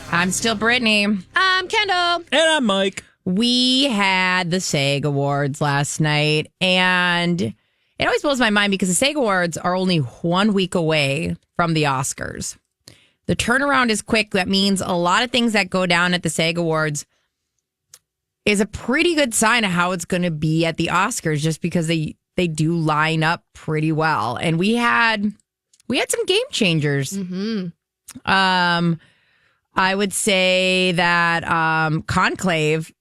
I'm still Brittany. I'm Kendall. And I'm Mike. We had the SAG Awards last night, and it always blows my mind because the SAG Awards are only 1 week away from the Oscars. The turnaround is quick. That means a lot of things that go down at the SAG Awards is a pretty good sign of how it's going to be at the Oscars, just because they do line up pretty well. And we had some game changers. Mm-hmm. I would say that Conclave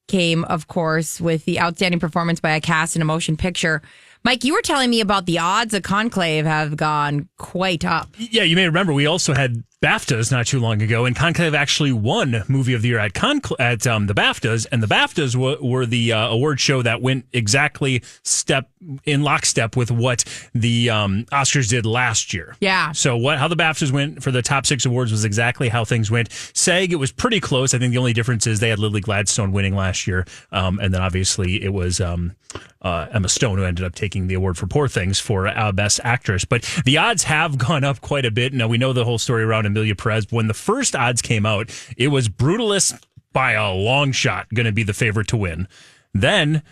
came, of course, with the outstanding performance by a cast in a motion picture. Mike, you were telling me about the odds of Conclave have gone quite up. Yeah, you may remember we also had BAFTAs not too long ago, and Conclave actually won Movie of the Year at the BAFTAs, and the BAFTAs were the award show that went exactly in lockstep with what the Oscars did last year. Yeah. So how the BAFTAs went for the top 6 awards was exactly how things went. SAG, it was pretty close. I think the only difference is they had Lily Gladstone winning last year, and then obviously it was Emma Stone who ended up taking the award for Poor Things for Best Actress. But the odds have gone up quite a bit. Now, we know the whole story around Emilia Perez. When the first odds came out, it was Brutalist by a long shot going to be the favorite to win. Then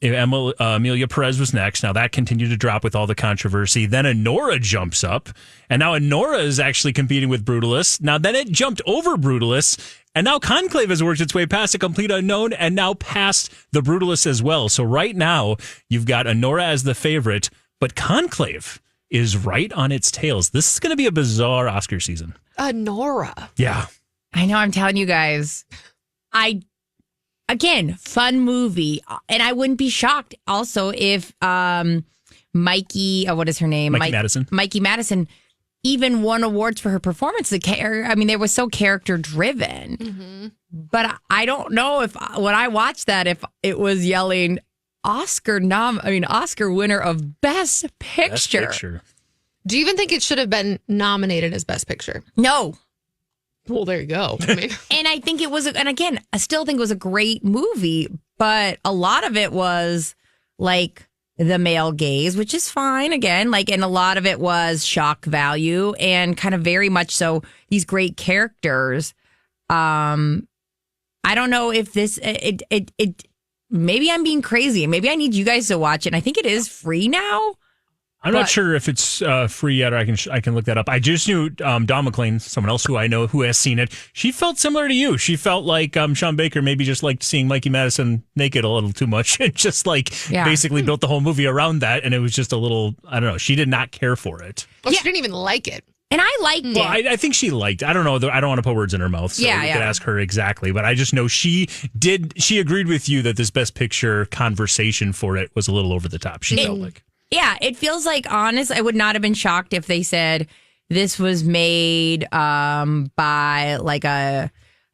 Emilia Perez was next. Now that continued to drop with all the controversy. Then Anora jumps up, and now Anora is actually competing with Brutalist. Now then it jumped over Brutalist, and now Conclave has worked its way past a complete unknown and now past the Brutalist as well. So right now you've got Anora as the favorite, but Conclave is right on its tails. This is going to be a bizarre Oscar season. Nora. Yeah. I know, I'm telling you guys. Again, fun movie. And I wouldn't be shocked also if Mikey, what is her name? Madison. Mikey Madison even won awards for her performance. They were so character driven. Mm-hmm. But I don't know if when I watched that, if it was yelling Oscar winner of Best Picture. Best Picture. Do you even think it should have been nominated as Best Picture? No. Well, there you go. And I think it was, and again, I still think it was a great movie, but a lot of it was like the male gaze, which is fine again, and a lot of it was shock value and kind of very much so these great characters. I don't know if this, maybe I'm being crazy. Maybe I need you guys to watch it. And I think it is free now. I'm not sure if it's free yet, or I can look that up. I just knew Dawn McLean, someone else who I know who has seen it. She felt similar to you. She felt like Sean Baker maybe just liked seeing Mikey Madison naked a little too much, and just basically built the whole movie around that. And it was just a little, I don't know. She did not care for it. Well, she didn't even like it. And I liked it. Well, I think she liked it. I don't know. I don't want to put words in her mouth, so you could ask her exactly. But I just know she agreed with you that this Best Picture conversation for it was a little over the top. She felt like. Yeah, it feels like, honest. I would not have been shocked if they said this was made by a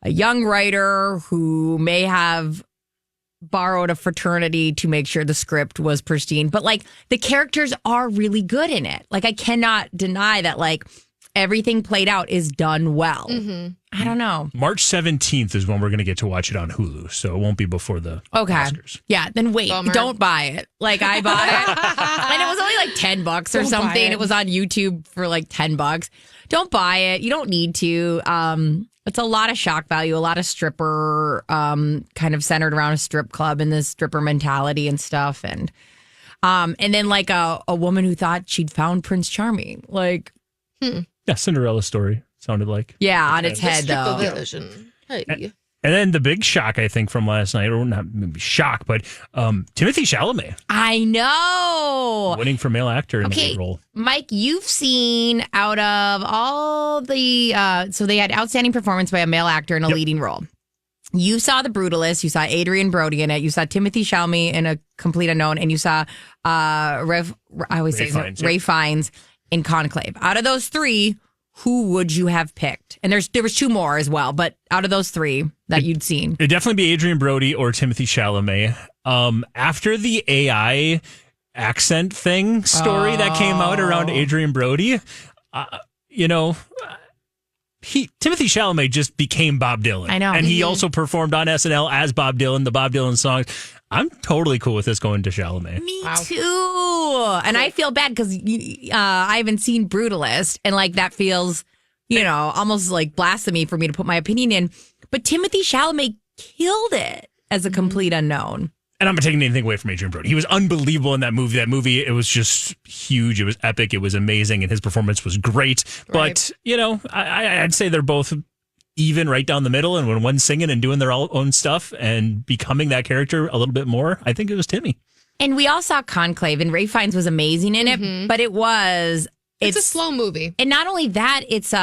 young writer who may have borrowed a fraternity to make sure the script was pristine. But the characters are really good in it. I cannot deny that everything played out is done well. Mm-hmm. I don't know. March 17th is when we're going to get to watch it on Hulu, so it won't be before the Oscars. Yeah, then wait. Bummer. Don't buy it. I bought it. And it was only $10 or something. It was on YouTube for $10. Don't buy it. You don't need to. It's a lot of shock value, a lot of stripper kind of centered around a strip club and this stripper mentality and stuff. And then a woman who thought she'd found Prince Charming. Yeah, Cinderella story. Sounded like. Yeah, on its head, though. Hey. And then the big shock, I think, from last night, or not maybe shock, but Timothée Chalamet. I know. Winning for male actor in the lead role. Mike, you've seen out of all the, so they had outstanding performance by a male actor in a leading role. You saw The Brutalist, you saw Adrian Brody in it, you saw Timothée Chalamet in A Complete Unknown, and you saw Ray Fiennes in Conclave. Out of those three, who would you have picked? And there was 2 more as well, but out of those 3 that you'd seen. It'd definitely be Adrian Brody or Timothée Chalamet. After the AI accent thing story that came out around Adrian Brody, Timothée Chalamet just became Bob Dylan. I know. And he also performed on SNL as Bob Dylan, the Bob Dylan songs. I'm totally cool with this going to Chalamet. Me too. And I feel bad because I haven't seen Brutalist. And that feels, almost like blasphemy for me to put my opinion in. But Timothée Chalamet killed it as a complete unknown. And I'm not taking anything away from Adrian Brody. He was unbelievable in that movie. That movie, it was just huge. It was epic. It was amazing. And his performance was great. Right. But, I'd say they're both even right down the middle. And when one's singing and doing their own stuff and becoming that character a little bit more, I think it was Timmy. And we all saw Conclave, and Ralph Fiennes was amazing in it. But it's a slow movie. And not only that, it's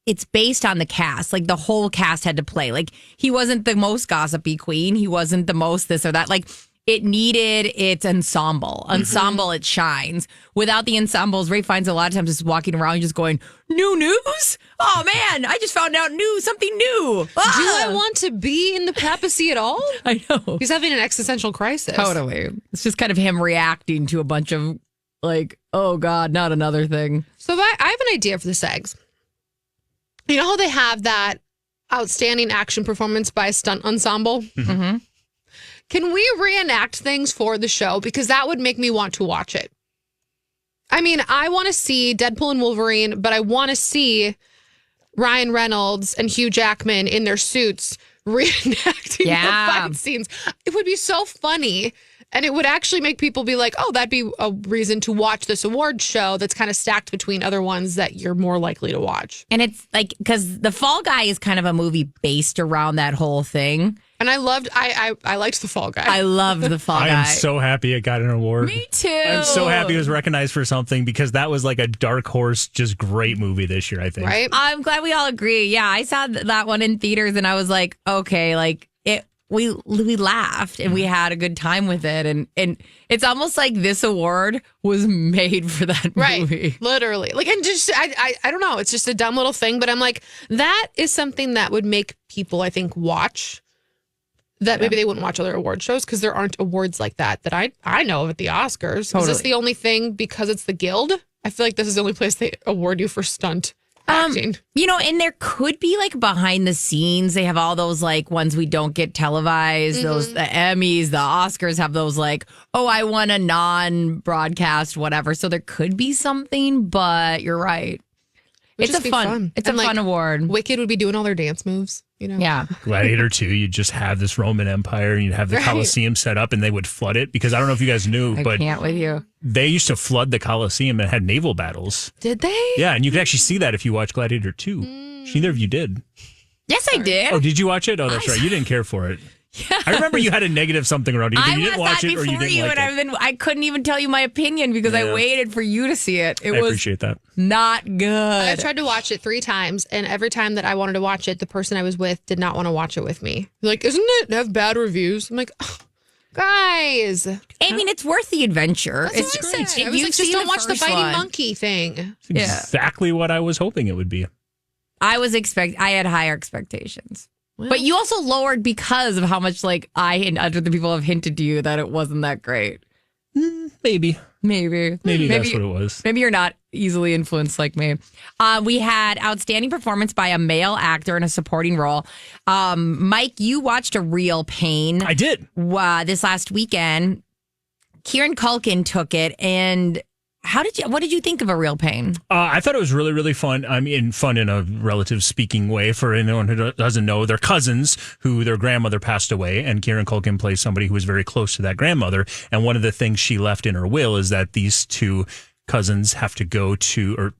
it's based on the cast. Like, the whole cast had to play. Like, he wasn't the most gossipy queen. He wasn't the most this or that. Like, it needed its ensemble. It shines. Without the ensembles, Ralph Fiennes a lot of times is walking around just going, new news? Oh, man, I just found out something new. Ah! Do I want to be in the papacy at all? I know. He's having an existential crisis. Totally. It's just kind of him reacting to a bunch of, like, oh, God, not another thing. So I have an idea for the SAGs. You know how they have that outstanding action performance by a stunt ensemble? Mm-hmm. Can we reenact things for the show? Because that would make me want to watch it. I mean, I want to see Deadpool and Wolverine, but I want to see Ryan Reynolds and Hugh Jackman in their suits reenacting the fight scenes. It would be so funny. And it would actually make people be like, oh, that'd be a reason to watch this award show that's kind of stacked between other ones that you're more likely to watch. And it's like, because The Fall Guy is kind of a movie based around that whole thing. And I liked The Fall Guy. I love The Fall Guy. I am so happy it got an award. Me too. I'm so happy it was recognized for something, because that was like a dark horse, just great movie this year, I think. Right? I'm glad we all agree. Yeah, I saw that one in theaters and I was like, okay, like we laughed and we had a good time with it. And it's almost like this award was made for that movie. Right. Literally. Like, and just, I don't know. It's just a dumb little thing, but I'm like, that is something that would make people, I think, watch that maybe they wouldn't watch other award shows, because there aren't awards like that I know of at the Oscars. Totally. Is this the only thing because it's the Guild? I feel like this is the only place they award you for stunt acting. And there could be like behind the scenes. They have all those like ones we don't get televised. Those the Emmys, the Oscars have those like, oh, I won a non-broadcast whatever. So there could be something, but you're right. It's a fun award. Wicked would be doing all their dance moves. Yeah. Gladiator 2, you'd just have this Roman Empire and you'd have the Colosseum set up and they would flood it, because I don't know if you guys knew, but can't with you. They used to flood the Colosseum and had naval battles. Did they? Yeah, and you could actually see that if you watch Gladiator 2. Neither of you did. Yes, I did. Oh, did you watch it? Oh, that's right. You didn't care for it. Yeah. I remember you had a negative something around it. Either you didn't watch it or you didn't like it. I couldn't even tell you my opinion because I waited for you to see it. I appreciate that. Not good. I've tried to watch it 3 times, and every time that I wanted to watch it, the person I was with did not want to watch it with me. Like, isn't it have bad reviews? I'm like, oh, guys. I mean, it's worth the adventure. That's what I said. I was like, just don't watch the fighting monkey thing. It's exactly what I was hoping it would be. I had higher expectations. Well, but you also lowered because of how much like I and other people have hinted to you that it wasn't that great. Maybe that's what it was. Maybe you're not easily influenced like me. We had outstanding performance by a male actor in a supporting role. Mike, you watched A Real Pain. I did. This last weekend. Kieran Culkin took it, and what did you think of A Real Pain? I thought it was really, really fun. I mean, fun in a relative speaking way. For anyone who doesn't know, they're cousins who their grandmother passed away, and Kieran Culkin plays somebody who was very close to that grandmother. And one of the things she left in her will is that these 2 cousins have to go to, or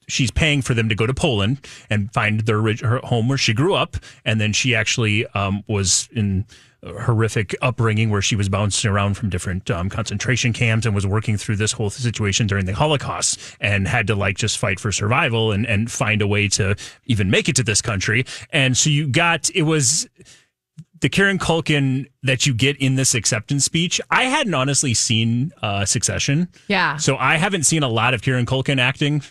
she's paying for them to go to Poland and find her home where she grew up. And then she actually was in horrific upbringing where she was bouncing around from different concentration camps and was working through this whole situation during the Holocaust and had to like just fight for survival and find a way to even make it to this country. And so it was the Kieran Culkin that you get in this acceptance speech. I hadn't honestly seen Succession. Yeah. So I haven't seen a lot of Kieran Culkin acting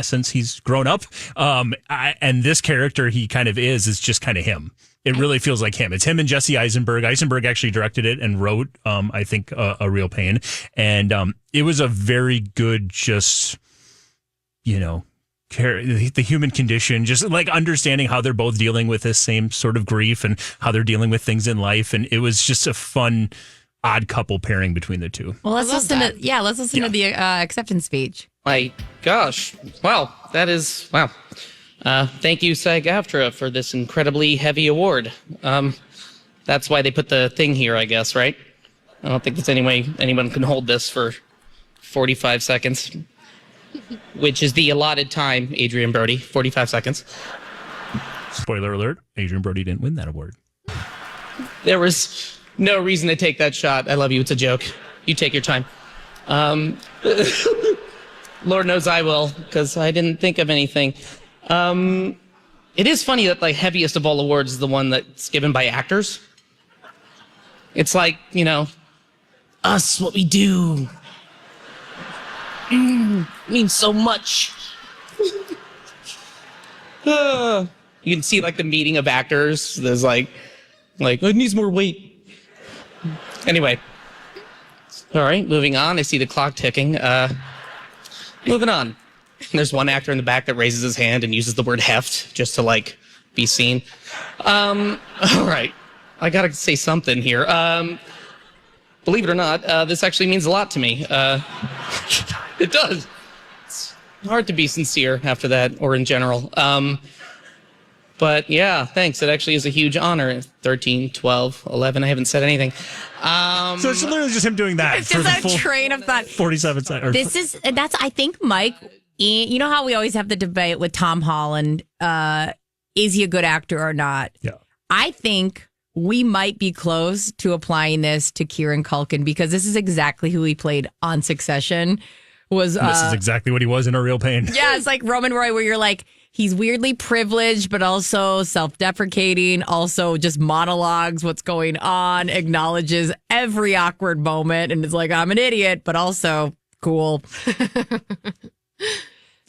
since he's grown up. And this character he kind of is just kind of him. It really feels like him. It's him and Jesse Eisenberg. Eisenberg actually directed it and wrote, I think, A Real Pain. And it was a very good, just, the human condition, just like understanding how they're both dealing with this same sort of grief and how they're dealing with things in life. And it was just a fun odd couple pairing between the two. Well, let's listen that. to the acceptance speech. My gosh. Wow. That is, wow. Thank you, SAG-AFTRA, for this incredibly heavy award. That's why they put the thing here, I guess, right? I don't think there's any way anyone can hold this for 45 seconds, which is the allotted time, Adrian Brody, 45 seconds. Spoiler alert, Adrian Brody didn't win that award. There was no reason to take that shot. I love you. It's a joke. You take your time. Lord knows I will, because I didn't think of anything. It is funny that the heaviest of all awards is the one that's given by actors. It's like, us, what we do. Means so much. You can see the meeting of actors. There's it needs more weight. Anyway. All right, moving on. I see the clock ticking. Moving on. There's one actor in the back that raises his hand and uses the word heft just to be seen. All right. I got to say something here. Believe it or not, this actually means a lot to me. It does. It's hard to be sincere after that, or in general. But yeah, thanks. It actually is a huge honor. 13, 12, 11. I haven't said anything. So it's literally just him doing that. It's just a train of thought. 47 seconds. I think, Mike, you know how we always have the debate with Tom Holland, is he a good actor or not? Yeah. I think we might be close to applying this to Kieran Culkin, because this is exactly who he played on Succession. This is exactly what he was in A Real Pain. Yeah, it's like Roman Roy, where you're like, he's weirdly privileged, but also self-deprecating, also just monologues what's going on, acknowledges every awkward moment, and is like, I'm an idiot, but also cool.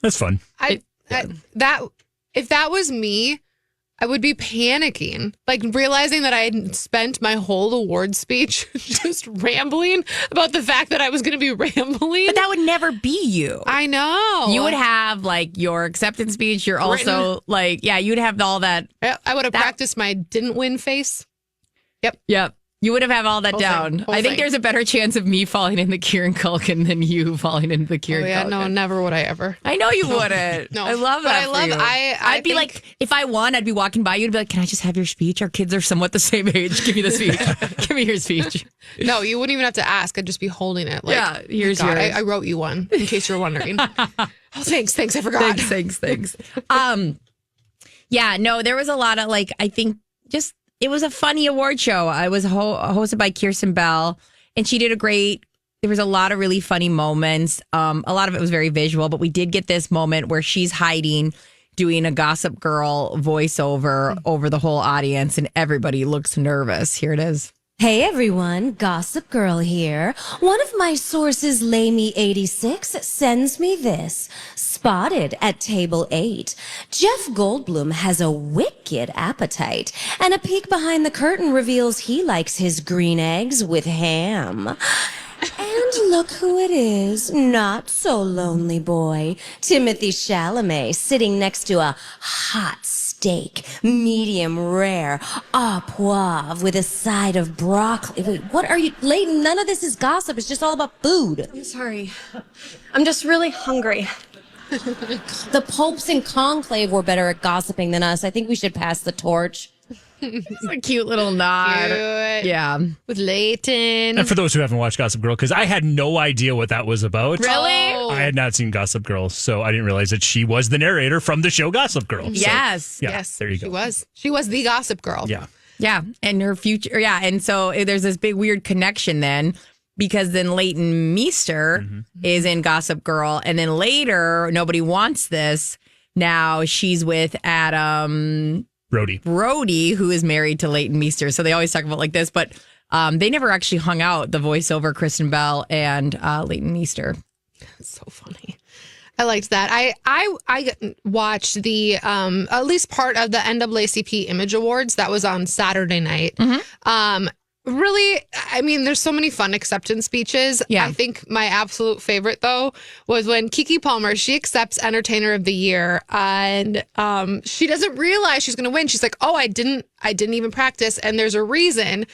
That's fun. If that was me, I would be panicking, realizing that I had spent my whole award speech just rambling about the fact that I was going to be rambling. But that would never be you. I know. You would have your acceptance speech. You're also you'd have all that. I would have practiced my didn't win face. Yep. You would have all that Whole down. thing. I think there's a better chance of me falling in the Kieran Culkin than you falling into the Kieran Culkin. No, never would I ever. I know you wouldn't. No, I love that. I'd be like, if I won, I'd be walking by you and be like, can I just have your speech? Our kids are somewhat the same age. Give me the speech. Give me your speech. No, you wouldn't even have to ask. I'd just be holding it. Here's yours. I wrote you one, in case you're wondering. Thanks. I forgot. Thanks. Yeah, no, there was a lot of I think just. It was a funny award show. I was hosted by Kirsten Bell, and she did there was a lot of really funny moments. A lot of it was very visual, but we did get this moment where she's hiding, doing a Gossip Girl voiceover over the whole audience, and everybody looks nervous. Here it is. Hey everyone, Gossip Girl here. One of my sources, Lamy86, sends me this. Spotted at table 8. Jeff Goldblum has a wicked appetite, and a peek behind the curtain reveals he likes his green eggs with ham. And look who it is, not so lonely boy. Timothy Chalamet, sitting next to a hot steak, medium rare, au poivre, with a side of broccoli. Wait, what are you, Leighton? None of this is gossip. It's just all about food. I'm sorry. I'm just really hungry. The popes in conclave were better at gossiping than us. I think we should pass the torch. It's a cute little nod. Cute. Yeah. With Leighton. And for those who haven't watched Gossip Girl, because I had no idea what that was about. Really? Oh. I had not seen Gossip Girl, so I didn't realize that she was the narrator from the show Gossip Girl. So, Yes. Yes. There you go. She was the Gossip Girl. Yeah. Yeah. And her future. Yeah. And so there's this big weird connection then, because then Leighton Meester is in Gossip Girl. And then later, Nobody Wants This. Now she's with Adam Brody, who is married to Leighton Meester. So they always talk about this, but they never actually hung out, the voiceover, Kristen Bell and Leighton Meester. It's so funny. I liked that. I watched the at least part of the NAACP Image Awards that was on Saturday night. Really, I mean, there's so many fun acceptance speeches. Yeah. I think my absolute favorite, though, was when Keke Palmer, she accepts Entertainer of the Year, and she doesn't realize she's going to win. She's like, oh, I didn't even practice, and there's a reason.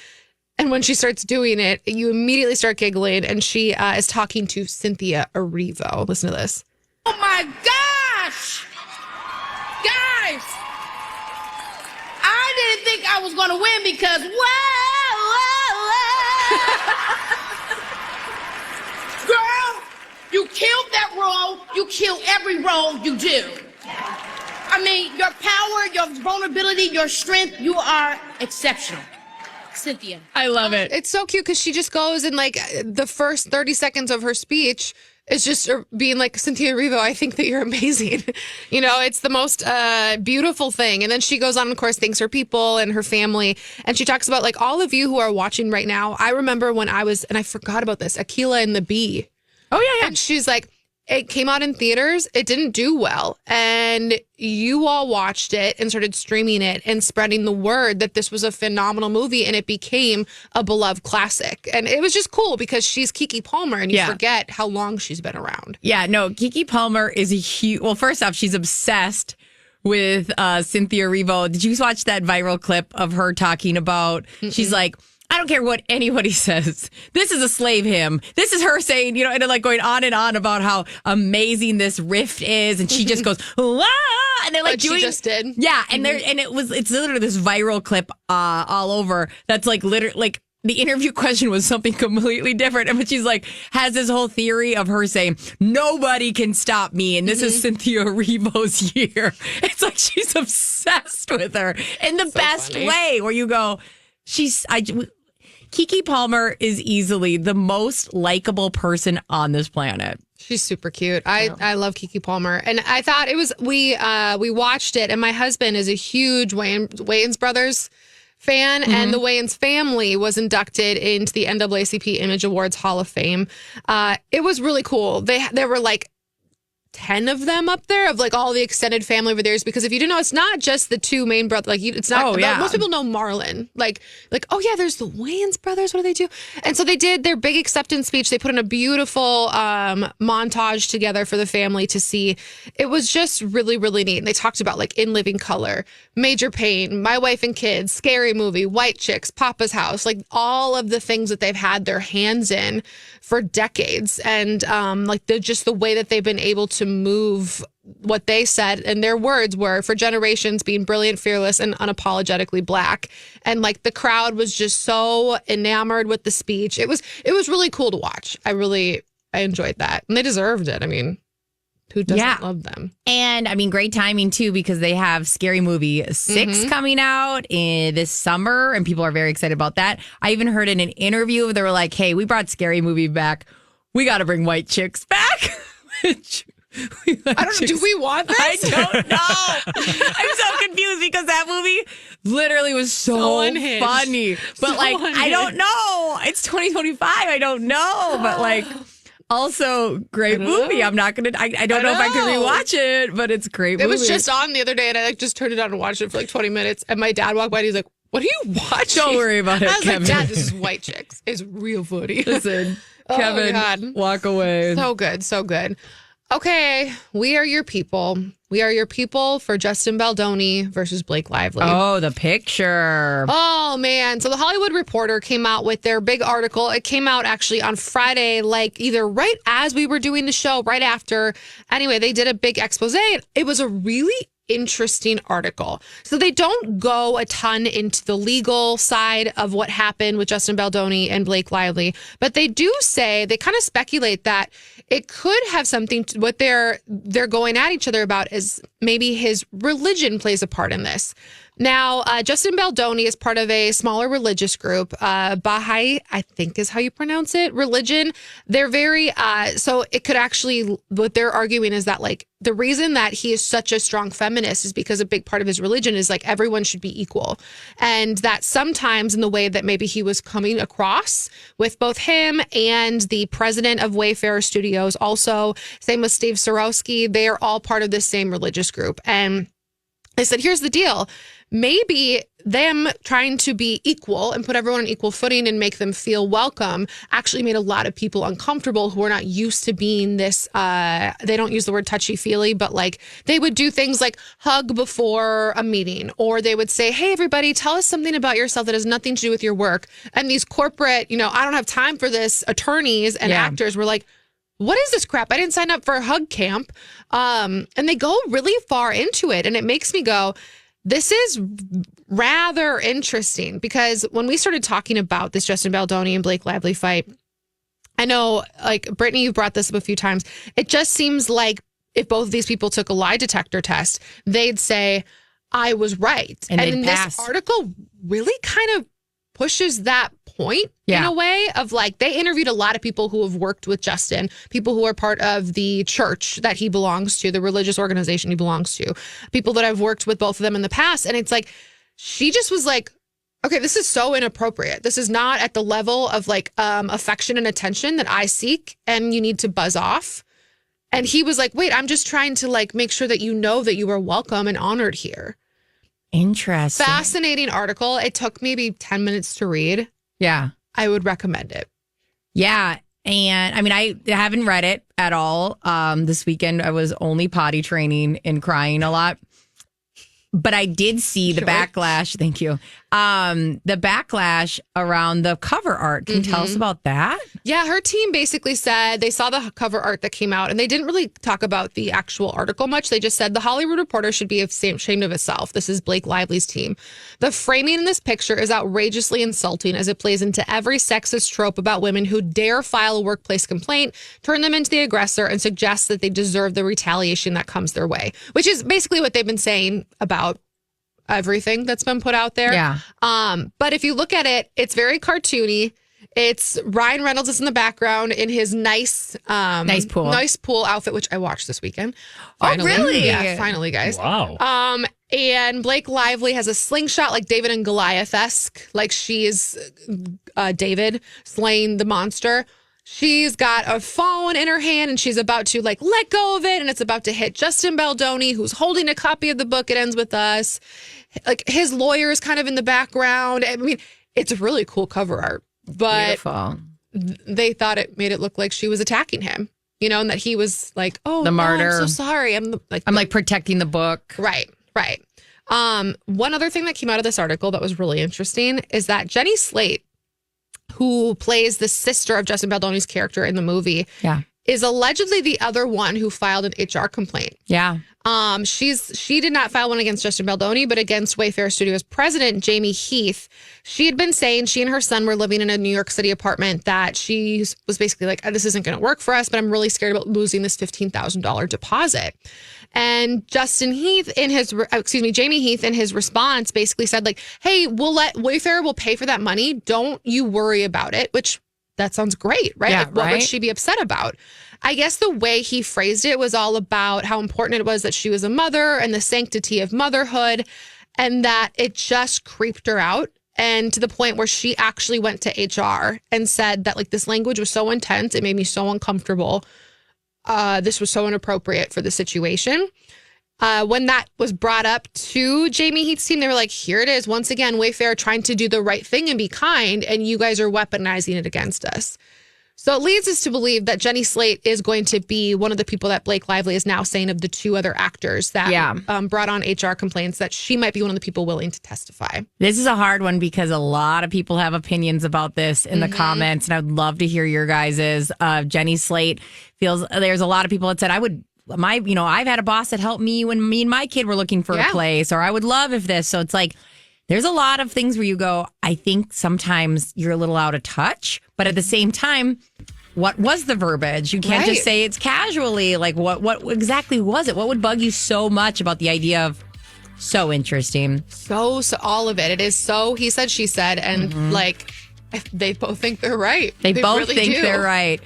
And when she starts doing it, you immediately start giggling. And she is talking to Cynthia Erivo. Listen to this. Oh my gosh! Guys! I didn't think I was going to win because, girl, you killed that role. You kill every role you do. I mean, your power, your vulnerability, your strength, you are exceptional. Cynthia. I love it. It's so cute because she just goes and like the first 30 seconds of her speech is just being like, Cynthia Erivo, I think that you're amazing. You know, it's the most beautiful thing. And then she goes on, of course, thanks her people and her family. And she talks about like all of you who are watching right now. I remember when I was, and I forgot about this, Akilah and the Bee. Oh, yeah, yeah. And she's like, it came out in theaters. It didn't do well. And you all watched it and started streaming it and spreading the word that this was a phenomenal movie and it became a beloved classic. And it was just cool because she's Keke Palmer and you forget how long she's been around. Yeah, no, Keke Palmer is a huge, well, first off, she's obsessed with Cynthia Erivo. Did you watch that viral clip of her talking about, she's like, I don't care what anybody says. This is a slave hymn. This is her saying, you know, and like going on and on about how amazing this riff is. And she just goes, wah! And they're like she just did. Yeah. And it's literally this viral clip all over that's like literally like the interview question was something completely different. And she's like, has this whole theory of her saying, nobody can stop me. And this is Cynthia Erivo's year. It's like she's obsessed with her in the best way where you go, Keke Palmer is easily the most likable person on this planet. She's super cute. I love Keke Palmer. And I thought it was, we watched it and my husband is a huge Wayans Brothers fan and the Wayans family was inducted into the NAACP Image Awards Hall of Fame. It was really cool. There were like 10 of them up there of like all the extended family over there because if you didn't know, it's not just the two main brothers. Like it's not. Most people know Marlon. Like oh yeah, there's the Wayans brothers. What do they do? And so they did their big acceptance speech. They put in a beautiful montage together for the family to see. It was just really really neat. And they talked about like In Living Color, Major Pain, My Wife and Kids, Scary Movie, White Chicks, Papa's House, like all of the things that they've had their hands in for decades, and like just the way that they've been able to move what they said and their words were for generations being brilliant, fearless, and unapologetically Black. And like the crowd was just so enamored with the speech. It was really cool to watch. I enjoyed that, and they deserved it. I mean, who doesn't love them? And I mean, great timing too, because they have Scary Movie 6 coming out this summer, and people are very excited about that. I even heard in an interview, they were like, hey, we brought Scary Movie back. We got to bring White Chicks back. I don't know. Do we want this? I don't know. I'm so confused because that movie literally was so funny. But I don't know. It's 2025. I don't know. But like, also great movie. I'm not gonna. I don't know if I can rewatch it, but it's a great movie. It was just on the other day, and I just turned it on and watched it for like 20 minutes. And my dad walked by, and he's like, "What are you watching?" Don't worry about it, I was Kevin. like, "Dad, this is White Chicks. It's real funny." Listen, Kevin, walk away. So good, so good. Okay, we are your people. We are your people for Justin Baldoni versus Blake Lively. Oh, the picture. Oh, man. So the Hollywood Reporter came out with their big article. It came out actually on Friday, like either right as we were doing the show, right after. Anyway, they did a big expose. It was a really interesting article. So they don't go a ton into the legal side of what happened with Justin Baldoni and Blake Lively, but they do say, they kind of speculate that it could have something to what they're going at each other about is maybe his religion plays a part in this. Now, Justin Baldoni is part of a smaller religious group, Baha'i, I think is how you pronounce it, religion. They're very, so it could actually, what they're arguing is that like the reason that he is such a strong feminist is because a big part of his religion is like everyone should be equal. And that sometimes in the way that maybe he was coming across with both him and the president of Wayfarer Studios, also same with Steve Sarowski, they are all part of the same religious group. And I said, here's the deal. Maybe them trying to be equal and put everyone on equal footing and make them feel welcome actually made a lot of people uncomfortable who are not used to being this, they don't use the word touchy-feely, but like they would do things like hug before a meeting, or they would say, hey, everybody, tell us something about yourself that has nothing to do with your work. And these corporate, I don't have time for this, attorneys and actors were like, what is this crap? I didn't sign up for a hug camp. And they go really far into it. And it makes me go, this is rather interesting, because when we started talking about this Justin Baldoni and Blake Lively fight, I know, like, Brittany, you've brought this up a few times. It just seems like if both of these people took a lie detector test, they'd say, I was right. And this article really kind of pushes that point in a way of, like, they interviewed a lot of people who have worked with Justin, people who are part of the church that he belongs to, the religious organization he belongs to, people that I've worked with both of them in the past. And it's like, she just was like, okay, this is so inappropriate. This is not at the level of like affection and attention that I seek, and you need to buzz off. And he was like, wait, I'm just trying to like make sure that you know that you are welcome and honored here. Interesting. Fascinating article. It took maybe 10 minutes to read. Yeah. I would recommend it. Yeah. And I mean, I haven't read it at all. This weekend, I was only potty training and crying a lot. But I did see the backlash. Thank you. The backlash around the cover art. Can you tell us about that? Yeah, her team basically said they saw the cover art that came out, and they didn't really talk about the actual article much. They just said the Hollywood Reporter should be ashamed of itself. This is Blake Lively's team. The framing in this picture is outrageously insulting, as it plays into every sexist trope about women who dare file a workplace complaint, turn them into the aggressor, and suggest that they deserve the retaliation that comes their way, which is basically what they've been saying about everything that's been put out there. Yeah. But if you look at it, it's very cartoony. It's Ryan Reynolds is in the background in his nice pool outfit, which I watched this weekend. Finally. Oh, really? Yeah, finally, guys. Wow. And Blake Lively has a slingshot, like David and Goliath-esque, like she is David slaying the monster. She's got a phone in her hand and she's about to like let go of it, and it's about to hit Justin Baldoni, who's holding a copy of the book. It Ends With Us. Like his lawyer is kind of in the background. I mean, it's a really cool cover art, but beautiful. They thought it made it look like she was attacking him, and that he was like, oh, the martyr. I'm so sorry. I'm like protecting the book. Right. One other thing that came out of this article that was really interesting is that Jenny Slate, who plays the sister of Justin Baldoni's character in the movie, is allegedly the other one who filed an HR complaint. Yeah. She did not file one against Justin Baldoni, but against Wayfair Studios president Jamie Heath. She had been saying she and her son were living in a New York City apartment, that she was basically like, this isn't going to work for us, but I'm really scared about losing this $15,000 deposit. And Jamie Heath in his response basically said like, hey, Wayfair will pay for that money. Don't you worry about it, which that sounds great, right? Yeah, like, what would she be upset about? I guess the way he phrased it was all about how important it was that she was a mother and the sanctity of motherhood, and that it just creeped her out. And to the point where she actually went to HR and said that like this language was so intense, it made me so uncomfortable. This was so inappropriate for the situation. When that was brought up to Jamie Heath's team, they were like, here it is. Once again, Wayfair trying to do the right thing and be kind, and you guys are weaponizing it against us. So it leads us to believe that Jenny Slate is going to be one of the people that Blake Lively is now saying of the two other actors that brought on HR complaints, that she might be one of the people willing to testify. This is a hard one because a lot of people have opinions about this in the comments, and I would love to hear your guys's. Jenny Slate feels there's a lot of people that said, I've had a boss that helped me when me and my kid were looking for a place, or I would love if this. So it's like, there's a lot of things where you go, I think sometimes you're a little out of touch, but at the same time, what was the verbiage? You can't just say it's casually. Like, what exactly was it? What would bug you so much about the idea of so interesting? So all of it. It is so he said, she said, and like, they both think they're right. They both really think do. They're right.